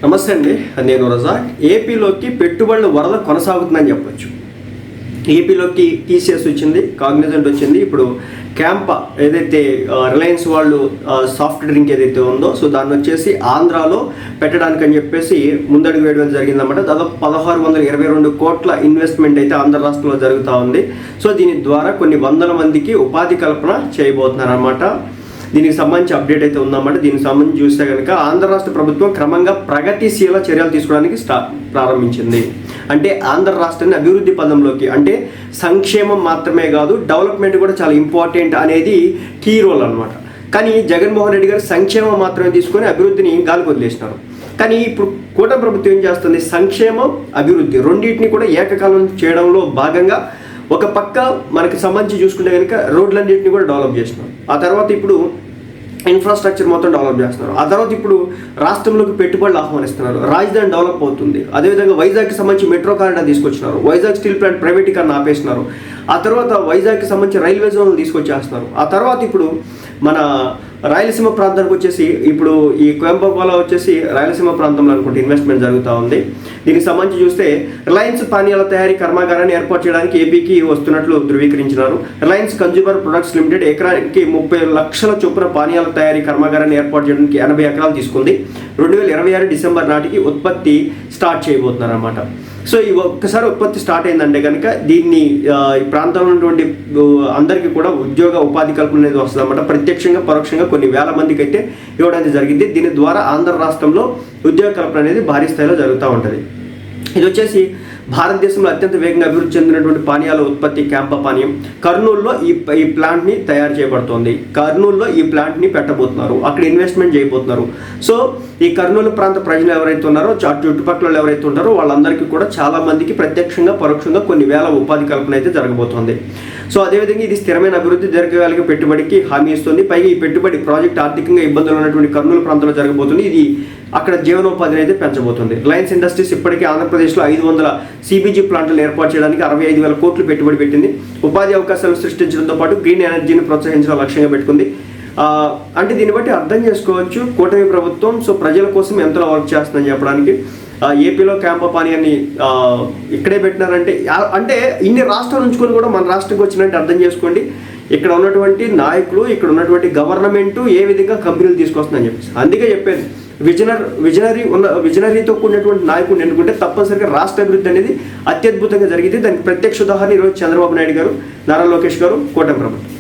నమస్తే అండి, నేను రజాక్. ఏపీలోకి పెట్టుబడుల వరద కొనసాగుతుందని చెప్పొచ్చు. ఏపీలోకి టీసీఎస్ వచ్చింది, కాగ్నిజెంట్ వచ్చింది, ఇప్పుడు క్యాంపా ఏదైతే రిలయన్స్ వాళ్ళు సాఫ్ట్ డ్రింక్ ఏదైతే ఉందో సో దాన్ని వచ్చేసి ఆంధ్రాలో పెట్టడానికి అని చెప్పేసి ముందడుగు వేయడం జరిగిందన్నమాట. దాదాపు 1622 కోట్ల ఇన్వెస్ట్మెంట్ అయితే ఆంధ్ర రాష్ట్రంలో జరుగుతూ ఉంది. సో దీని ద్వారా కొన్ని వందల మందికి ఉపాధి కల్పన చేయబోతున్నారు అన్నమాట. దీనికి సంబంధించి అప్డేట్ అయితే ఉందన్నమాట. దీనికి సంబంధించి చూస్తే కనుక ఆంధ్ర రాష్ట్ర ప్రభుత్వం క్రమంగా ప్రగతిశీల చర్యలు తీసుకోవడానికి ప్రారంభించింది. అంటే ఆంధ్ర రాష్ట్రాన్ని అభివృద్ధి పదంలోకి, అంటే సంక్షేమం మాత్రమే కాదు డెవలప్మెంట్ కూడా చాలా ఇంపార్టెంట్ అనేది కీ రోల్ అనమాట. కానీ జగన్మోహన్ రెడ్డి గారు సంక్షేమం మాత్రమే తీసుకొని అభివృద్ధిని గాలికి వదిలేసినారు. కానీ ఇప్పుడు కూటమి ప్రభుత్వం ఏం చేస్తుంది, సంక్షేమం అభివృద్ధి రెండింటిని కూడా ఏకకాలం చేయడంలో భాగంగా ఒక పక్క మనకి సంబంధించి చూసుకుంటే కనుక రోడ్లన్నింటినీ కూడా డెవలప్ చేస్తున్నారు. ఆ తర్వాత ఇప్పుడు ఇన్ఫ్రాస్ట్రక్చర్ మొత్తం డెవలప్ చేస్తున్నారు. ఆ తర్వాత ఇప్పుడు రాష్ట్రంలోకి పెట్టుబడులు ఆహ్వానిస్తున్నారు, రాజధాని డెవలప్ అవుతుంది. అదేవిధంగా వైజాగ్కి సంబంధించి మెట్రో కారిడార్ తీసుకొచ్చినారు, వైజాగ్ స్టీల్ ప్లాంట్ ప్రైవేటీకరణ ఆపేస్తున్నారు. ఆ తర్వాత వైజాగ్కి సంబంధించి రైల్వే జోన్లు తీసుకొచ్చేస్తున్నారు. ఆ తర్వాత ఇప్పుడు మన రాయలసీమ ప్రాంతానికి వచ్చేసి ఇప్పుడు ఈ కోయంబకోలా వచ్చేసి రాయలసీమ ప్రాంతంలో అనుకుంటే ఇన్వెస్ట్మెంట్ జరుగుతూ ఉంది. దీనికి సంబంధించి చూస్తే రిలయన్స్ పానీయాల తయారీ కర్మాగారాన్ని ఏర్పాటు చేయడానికి ఏపీకి వస్తున్నట్లు ధృవీకరించినారు. రిలయన్స్ కన్జ్యూమర్ ప్రొడక్ట్స్ లిమిటెడ్ ఎకరానికి 30 లక్షల చొప్పున పానీయాల తయారీ కర్మాగారాన్ని ఏర్పాటు చేయడానికి 80 ఎకరాలు తీసుకుంది. 2026 డిసెంబర్ నాటికి ఉత్పత్తి స్టార్ట్ చేయబోతున్నారు అన్నమాట. సో ఈ ఒక్కసారి ఉత్పత్తి స్టార్ట్ అయిందంటే కనుక దీన్ని ఈ ప్రాంతంలో ఉన్నటువంటి అందరికీ కూడా ఉద్యోగ ఉపాధి కల్పన అనేది వస్తుంది అన్నమాట. ప్రత్యక్షంగా పరోక్షంగా కొన్ని వేల మందికి అయితే ఇవ్వడానికి జరిగింది. దీని ద్వారా ఆంధ్ర రాష్ట్రంలో ఉద్యోగ కల్పన అనేది భారీ స్థాయిలో జరుగుతూ ఉంటుంది. ఇది వచ్చేసి భారతదేశంలో అత్యంత వేగంగా అభివృద్ధి చెందినటువంటి పానీయాల ఉత్పత్తి క్యాంపా పానీయం కర్నూలులో ఈ ప్లాంట్ని తయారు చేయబడుతోంది. కర్నూలులో ఈ ప్లాంట్ని పెట్టబోతున్నారు, అక్కడ ఇన్వెస్ట్మెంట్ చేయబోతున్నారు. సో ఈ కర్నూలు ప్రాంత ప్రజలు ఎవరైతే ఉన్నారో చుట్టుపక్కల ఎవరైతే ఉంటారో వాళ్ళందరికీ కూడా చాలా మందికి ప్రత్యక్షంగా పరోక్షంగా కొన్ని వేల ఉపాధి కల్పన అయితే జరగబోతోంది. సో అదేవిధంగా ఇది స్థిరమైన అభివృద్ధి దీర్ఘకాలిక పెట్టుబడికి హామీ ఇస్తుంది. పైగా ఈ పెట్టుబడి ప్రాజెక్ట్ ఆర్థికంగా ఇబ్బందులు ఉన్నటువంటి కర్నూలు ప్రాంతంలో జరగబోతుంది. ఇది అక్కడ జీవనోపాధిని అయితే పెంచబోతుంది. రిలయన్స్ ఇండస్ట్రీస్ ఇప్పటికే ఆంధ్రప్రదేశ్లో 500 సిబిజీ ప్లాంట్లను ఏర్పాటు చేయడానికి 65,000 కోట్లు పెట్టుబడి పెట్టింది. ఉపాధి అవకాశాలు సృష్టించడంతో పాటు గ్రీన్ ఎనర్జీని ప్రోత్సహించడం లక్ష్యంగా పెట్టుకుంది. అంటే దీన్ని బట్టి అర్థం చేసుకోవచ్చు కూటమి ప్రభుత్వం సో ప్రజల కోసం ఎంతలో వర్క్ చేస్తుందని చెప్పడానికి. ఏపీలో క్యాంపా పానీయాన్ని ఇక్కడే పెట్టినారంటే అంటే ఇన్ని రాష్ట్రాలు ఉంచుకొని కూడా మన రాష్ట్రానికి వచ్చినట్టు అర్థం చేసుకోండి. ఇక్కడ ఉన్నటువంటి నాయకులు, ఇక్కడ ఉన్నటువంటి గవర్నమెంట్ ఏ విధంగా కంపెనీలు తీసుకొస్తుందని చెప్పేసి. అందుకే చెప్పేది విజనరీతో కూడినటువంటి నాయకుడిని ఎన్నుకుంటే తప్పనిసరిగా రాష్ట్ర అభివృద్ధి అనేది అత్యద్భుతంగా జరిగింది. దానికి ప్రత్యక్ష ఉదాహరణ ఈరోజు చంద్రబాబు నాయుడు గారు, నారా లోకేష్ గారు, కూటమి ప్రభుత్వం.